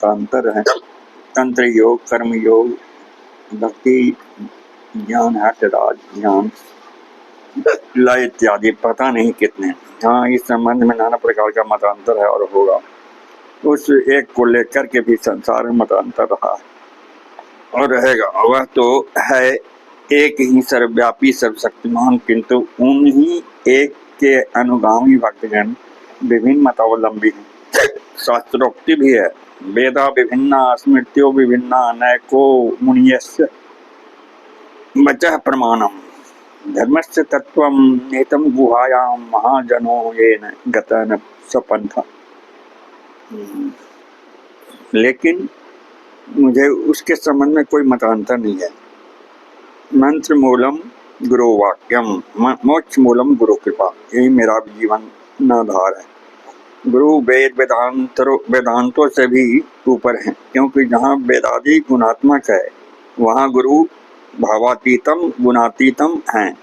का अंतर है। तंत्र योग, कर्म योग, भक्ति ज्ञान, हठ राज ज्ञान, लय इत्यादि पता नहीं कितने। हाँ, इस संबंध में नाना प्रकार का मतांतर है और होगा। उस एक को लेकर के भी संसार में मतांतर रहा और रहेगा। वह तो है एक ही सर्वव्यापी सर्वशक्तिमान, किंतु उन्हीं एक के अनुगामी भक्तजन विभिन्न मतावलंबी हैं। शास्त्रोक्ति भी है, वेदा विभिन्ना स्मृत्यो विभिन्ना नैको मुनियस्य वचः प्रमाणम धर्मस्य तत्वं निहितं गुहायां महाजनो येन गतः स्वपन्था। लेकिन मुझे उसके संबंध में कोई मतांतर नहीं है। मंत्र मूलम गुरु वाक्यम, मोक्ष मूलम गुरु कृपा, यही मेरा जीवन आधार है। गुरु वेद वेदांतों से भी ऊपर है, क्योंकि जहाँ वेदादि गुणात्मक है वहाँ गुरु भावातीतम गुणातीतम है।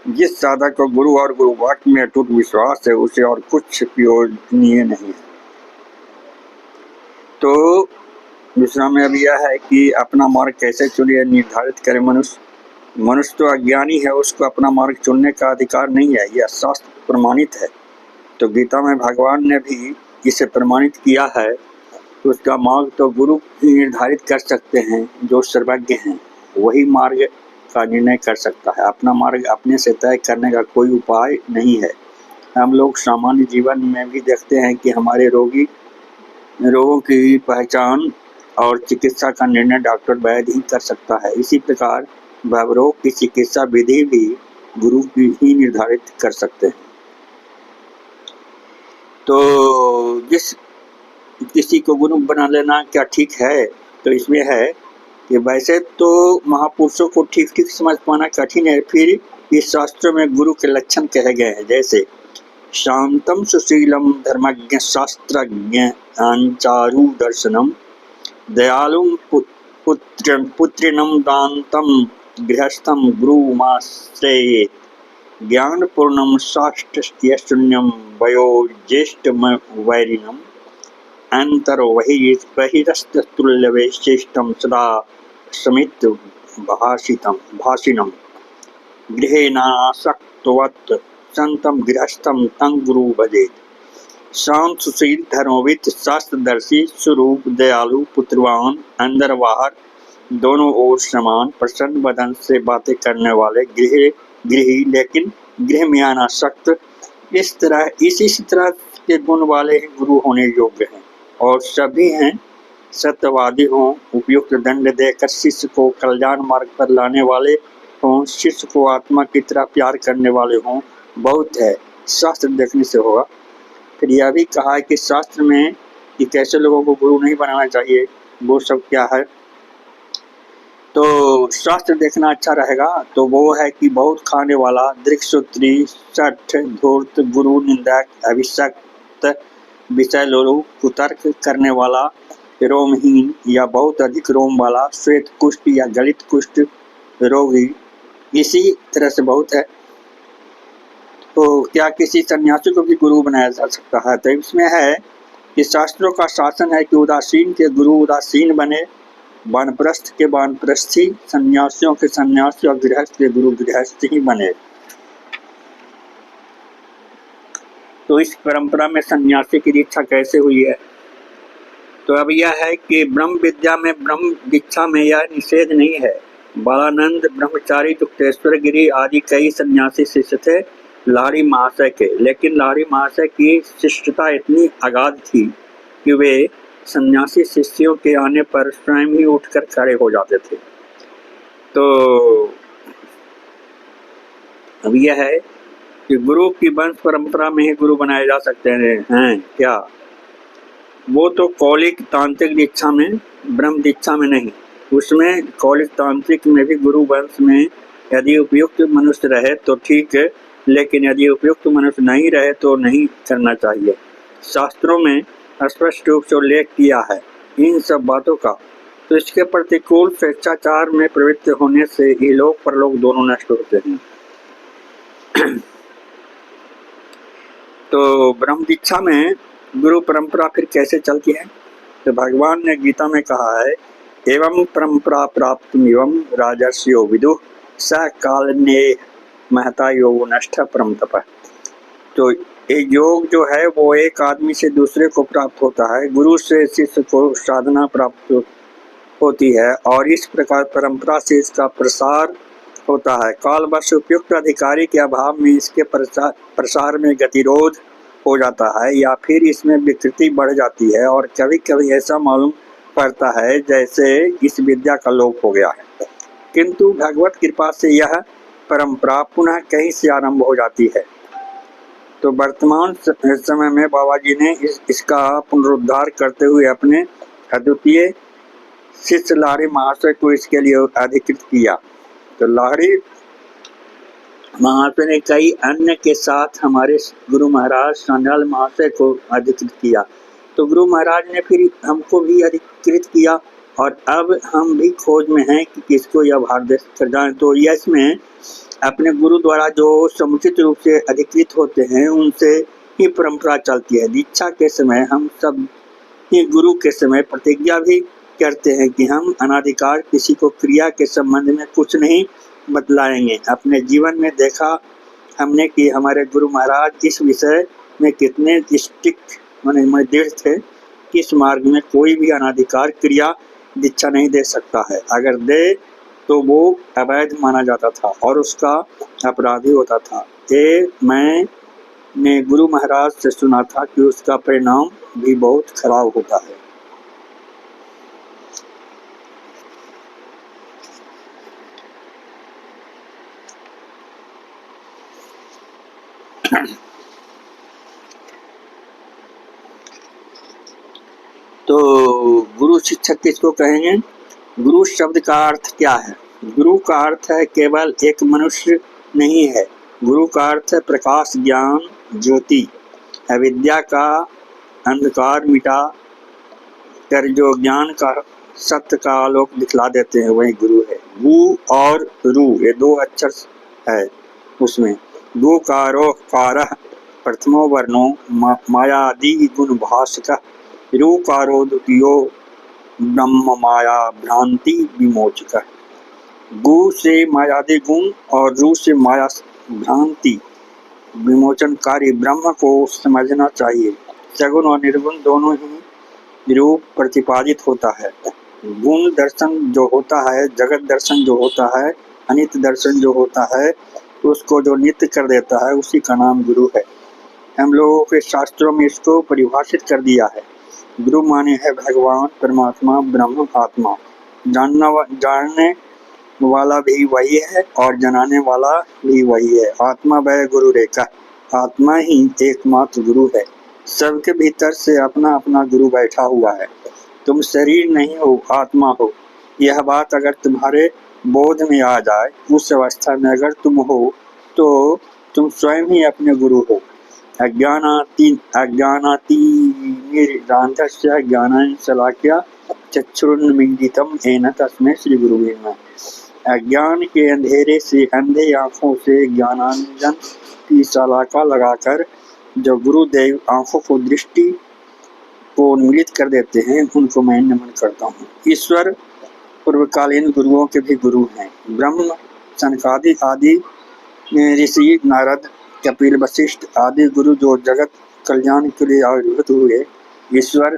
जिस साधक को गुरु और गुरु वाक्य में अटूट विश्वास है उसे और कुछ प्रयोजनीय नहीं है। तो दूसरा में अब यह है कि अपना मार्ग कैसे चुने, निर्धारित करे मनुष्य। मनुष्य तो अज्ञानी है, उसको अपना मार्ग चुनने का अधिकार नहीं है, यह शास्त्र प्रमाणित है। तो गीता में भगवान ने भी इसे प्रमाणित किया है। उसका मार्ग तो गुरु ही निर्धारित कर सकते हैं, जो सर्वज्ञ हैं वही मार्ग का निर्णय कर सकता है। अपना मार्ग अपने से तय करने का कोई उपाय नहीं है। हम लोग सामान्य जीवन में भी देखते हैं कि हमारे रोगों की पहचान और चिकित्सा का निर्णय डॉक्टर वैद्य ही कर सकता है। इसी प्रकार भवरोग की चिकित्सा विधि भी गुरु ही निर्धारित कर सकते हैं। तो जिस किसी को गुरु बना लेना क्या ठीक है? तो इसमें है कि वैसे तो महापुरुषों को ठीक ठीक समझ पाना कठिन है, फिर इस शास्त्रों में गुरु के लक्षण कहे गए हैं, जैसे शांतम सुशीलम धर्मज्ञ शास्त्रज्ञ चारु दर्शनम दयालुम पुत्रिणम दान्तम गृहस्थम गुरुमाश्रयेत् ज्ञानपूर्णम साष्टयशून्यम वयो ज्येष्ठ वैरिणम अंतरो बहिरस्तुल्यवैशिष्टम सदा समित भाषिणम गृहेनासक्तवत् संतम गृहस्थम तं गुरु भजेत्। शांत सुशील धर्मविद शास्त्रदर्शी स्वरूप दयालु पुत्रवान अंदर बाहर दोनों ओर समान प्रसन्न बदन से बातें करने वाले गृही लेकिन गृह में अनासक्त, इस तरह के गुण वाले गुरु होने योग्य हैं। और सभी हैं सत्यवादी हों, उपयुक्त दंड देकर शिष्य को कल्याण मार्ग पर लाने वाले हों, शिष्य को आत्मा की तरह प्यार करने वाले हों, बहुत है। शास्त्र देखने से होगा। फिर यह भी कहा है कि शास्त्र में कि कैसे लोगों को गुरु नहीं बनाना चाहिए, वो सब क्या है। तो शास्त्र देखना अच्छा रहेगा। तो वो है कि बहुत खाने वाला, दृक्सूत्री, सठ, धूर्त, गुरु निंदक, अभिषक्त, विषय लोलु, कुतर्क करने वाला, रोमहीन या बहुत अधिक रोम वाला, श्वेत कुष्ठ या गलित कुष्ठ रोगी, इसी तरह से बहुत है। तो क्या किसी सन्यासी को भी गुरु बनाया जा सकता है? तो इसमें है कि शास्त्रों का शासन है कि उदासीन के गुरु उदासीन बने, वानप्रस्थ के वानप्रस्थी, सन्यासियों के सन्यासी और गृहस्थ के गुरु गृहस्थ ही बने। तो इस परंपरा में सन्यासी की दीक्षा कैसे हुई है? तो अब यह है कि ब्रह्म विद्या में ब्रह्म दीक्षा में यह निषेध नहीं है। बालानंद, ब्रह्मचारी, युक्तेश्वर गिरी आदि कई सन्यासी शिष्य थे लाहिड़ी महाशय के, लेकिन लाहिड़ी महाशय की शिष्टता इतनी अगाध थी कि वे सन्यासी शिष्यों के आने पर स्वयं ही उठकर खड़े हो जाते थे। तो अब यह है कि गुरु की वंश परंपरा में ही गुरु बनाए जा सकते हैं क्या? वो तो कौलिक तांत्रिक दीक्षा में, ब्रह्म दीक्षा में नहीं। उसमें कौलिक तांत्रिक में भी गुरु वंश में यदि उपयुक्त मनुष्य रहे तो ठीक है, लेकिन यदि उपयुक्त मनुष्य नहीं रहे तो नहीं करना चाहिए। शास्त्रों में स्पष्ट रूप से उल्लेख किया है इन सब बातों का। तो इसके प्रतिकूल स्वेच्छाचार में प्रवृत्त होने से इहलोक परलोक दोनों नष्ट होते हैं। तो ब्रह्म दीक्षा में गुरु परंपरा फिर कैसे चलती है? तो भगवान ने गीता में कहा है, एवं परंपरा प्राप्त एवं राजर्षियो विदुः स कालने महता योग नष्ट परम तप। तो ये योग जो है वो एक आदमी से दूसरे को प्राप्त होता है, गुरु से शिष्य को साधना प्राप्त होती है और इस प्रकार परंपरा से इसका प्रसार होता है। कालवश उपयुक्त अधिकारी के अभाव में इसके प्रसार में गतिरोध हो जाता है या फिर इसमें विकृति बढ़ जाती है और कभी कभी ऐसा मालूम पड़ता है जैसे इस विद्या का लोप हो गया है। किंतु भगवत कृपा से यह परंपरा पुनः कहीं से आरंभ हो जाती है। तो वर्तमान समय में बाबा जी ने इसका पुनरुद्धार करते हुए अपने अद्वितीय शिष्य लाहिड़ी महाशय को इसके लिए अधिकृत किया। तो लाहिड़ी महाशय ने कई अन्य के साथ हमारे गुरु महाराज सान्याल महाशय को अधिकृत किया। तो गुरु महाराज ने फिर हमको भी अधिकृत किया और अब हम भी खोज में हैं कि किसको यह भार दे कर जाए। तो यश में अपने गुरु द्वारा जो समुचित रूप से अधिकृत होते हैं उनसे ही परंपरा चलती है। दीक्षा के समय हम सब ही गुरु के समय प्रतिज्ञा भी करते हैं कि हम अनादिकाल किसी को क्रिया के संबंध में कुछ नहीं बतलाएंगे। अपने जीवन में देखा हमने कि हमारे गुरु महाराज इस विषय में कितने स्ट्रिक्ट माने दृढ़ थे कि इस मार्ग में कोई भी अनादिकाल क्रिया दीक्षा नहीं दे सकता है। अगर दे तो वो अवैध माना जाता था और उसका अपराधी होता था। ये मैंने गुरु महाराज से सुना था कि उसका परिणाम भी बहुत खराब होता है। तो गुरु शिक्षक किसको कहेंगे? गुरु शब्द का अर्थ क्या है? गुरु का अर्थ है केवल एक मनुष्य नहीं है। गुरु का अर्थ है प्रकाश, ज्ञान, ज्योति, अविद्या का अंधकार मिटा कर जो ज्ञान का सत्य का आलोक दिखला देते हैं वही गुरु है। गु और रु ये दो अक्षर है उसमें। गु कारो कारः प्रथमो वर्णो मायादि गुण भास्कर, रु कारो द्वितीयो ब्रह्म माया भ्रांति विमोचक। गु से मायादि गुण और रु से माया भ्रांति विमोचनकारी ब्रह्म को समझना चाहिए। सगुण और निर्गुण दोनों ही रूप प्रतिपादित होता है। गुण दर्शन जो होता है, जगत दर्शन जो होता है, अनित्य दर्शन जो होता है, उसको जो नित्य कर देता है उसी का नाम गुरु है। हम लोगों के शास्त्रों में इसको परिभाषित कर दिया है। गुरु माने है भगवान, परमात्मा, ब्रह्म, आत्मा। जानने वाला भी वही है और जनाने वाला भी वही है। आत्मा वह गुरु रेखा, आत्मा ही एकमात्र गुरु है। सबके भीतर से अपना अपना गुरु बैठा हुआ है। तुम शरीर नहीं हो, आत्मा हो। यह बात अगर तुम्हारे बोध में आ जाए, उस अवस्था में अगर तुम हो तो तुम स्वयं ही अपने गुरु हो। अज्ञानातिमिरान्धस्य ज्ञानं शलाकया चक्षुरुन्मीलितं येन तस्मै श्री गुरुवे नमः। अज्ञान के अंधेरे से, अंधे आँखों से ज्ञानांजन की शलाका लगाकर जो गुरुदेव आँखों को दृष्टि को उन्मीलित कर देते हैं उनको मैं नमन करता हूँ। ईश्वर पूर्वकालीन गुरुओं के भी गुरु हैं। ब्रह्म, सनकादि आदि ऋषि, नारद, कपिल, वशिष्ठ आदि गुरु जो जगत कल्याण के लिए आविर्भूत हुए, ईश्वर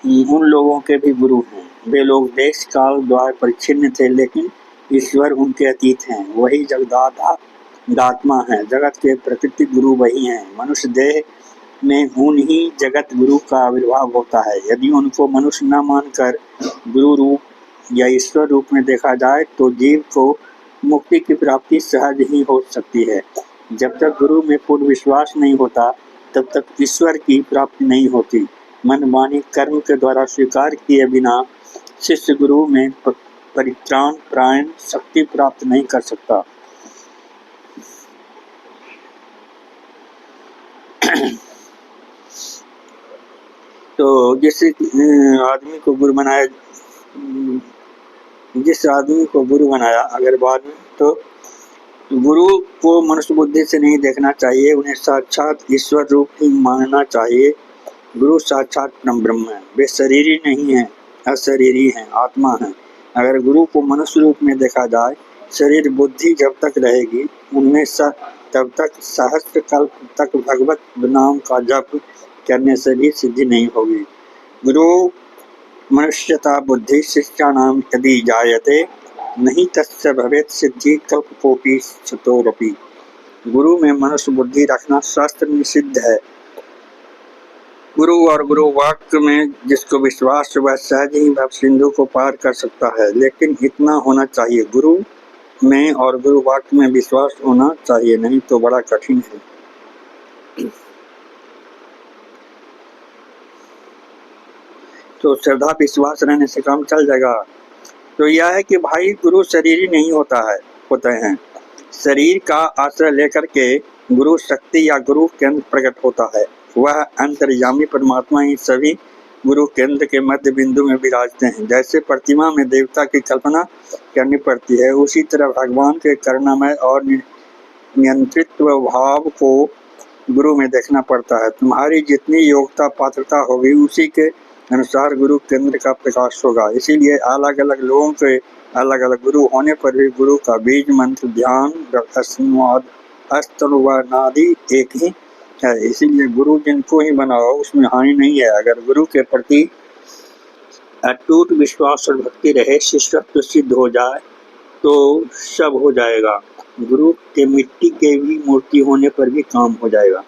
उन लोगों के भी गुरु हैं। वे लोग देश काल द्वार परिच्छिन्न थे, लेकिन ईश्वर उनके अतीत हैं। वही जगदात्मा है। जगत के प्रकृति गुरु वही हैं। मनुष्य देह में उन्हीं जगत गुरु का आविर्भाव होता है। यदि उनको मनुष्य न मानकर गुरु रूप या ईश्वर रूप में देखा जाए तो जीव को मुक्ति की प्राप्ति सहज ही हो सकती है। जब तक गुरु में पूर्ण विश्वास नहीं होता तब तक ईश्वर की प्राप्ति नहीं होती। मन, वाणी, कर्म के द्वारा स्वीकार किए बिना शिष्य गुरु में परित्राण प्रायण शक्ति प्राप्त नहीं कर सकता। तो जिस आदमी को गुरु बनाया अगर बाद में, तो गुरु को मनुष्य बुद्धि से नहीं देखना चाहिए, उन्हें साक्षात ईश्वर रूप ही मानना चाहिए। गुरु साक्षात परम ब्रह्म है, वे शरीरी नहीं है, अशरीरी हैं, आत्मा है। अगर गुरु को मनुष्य रूप में देखा जाए, शरीर बुद्धि जब तक रहेगी उनमें तब तक सहस्त्र कल्प तक भगवत नाम का जप करने से भी सिद्धि नहीं होगी। गुरु मनुष्यता बुद्धि शिष्याणाम यदि जायते नहीं तस्य भवेत् सिद्धि कल्पकोटि शतोरपि। गुरु में मनुष्य बुद्धि रखना शास्त्र निषिद्ध है। गुरु और गुरु वाक्य में जिसको विश्वास वह सहज ही भव सिंधु को पार कर सकता है, लेकिन इतना होना चाहिए, गुरु में और गुरु वाक्य में विश्वास होना चाहिए, नहीं तो बड़ा कठिन है। तो श्रद्धा विश्वास रहने से काम चल जाएगा। तो यह है कि भाई गुरु शरीरी नहीं होते हैं। शरीर का आश्रय लेकर के गुरु शक्ति या गुरु केंद्र प्रकट होता है। वह अंतर्यामी परमात्मा ही सभी गुरु केंद्र के मध्य बिंदु में विराजते हैं। जैसे प्रतिमा में देवता की कल्पना करनी पड़ती है, उसी तरह भगवान के करुणामय और नियंत्रित्व भाव को गुरु में देखना पड़ता है। तुम्हारी जितनी योग्यता पात्रता होगी उसी के अनुसार गुरु केंद्र का प्रकाश होगा। इसीलिए अलग अलग लोगों के अलग अलग गुरु होने पर भी गुरु का बीज मंत्र ध्यान संवाद अस्तनुवादि एक ही है। इसीलिए गुरु जिनको ही बनाओ उसमें हानि नहीं है। अगर गुरु के प्रति अटूट विश्वास और भक्ति रहे, शिष्यत्व सिद्ध हो जाए तो सब हो जाएगा। गुरु के मिट्टी के भी मूर्ति होने पर भी काम हो जाएगा।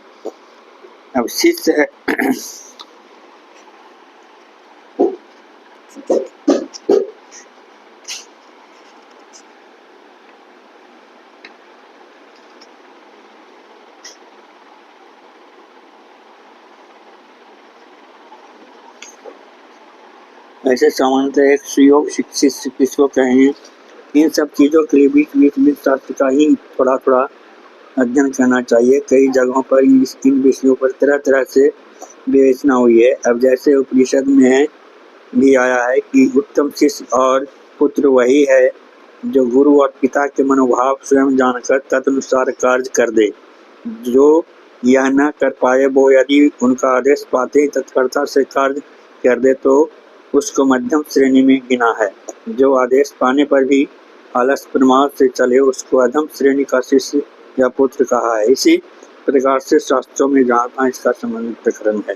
अब शिष्य है ऐसे सामान्यतः एक सुयोग शिक्षित किसको कहें, इन सब चीज़ों के लिए बीच में शास्त्र का ही थोड़ा थोड़ा अध्ययन करना चाहिए। कई जगहों पर इन विषयों पर तरह तरह से विवेचना हुई है। अब जैसे उपनिषद में भी आया है कि उत्तम शिष्य और पुत्र वही है जो गुरु और पिता के मनोभाव स्वयं जानकर तदनुसार कार्य कर दे। जो यह न कर पाए वो यदि उनका आदेश पाते ही तत्परता से कार्य कर दे तो उसको मध्यम श्रेणी में गिना है। जो आदेश पाने पर भी आलस प्रमाद से चले उसको अधम श्रेणी का शिष्य या पुत्र कहा है। इसी प्रकार से शास्त्रों में जहाँ तहाँ इसका संबंध प्रकरण है।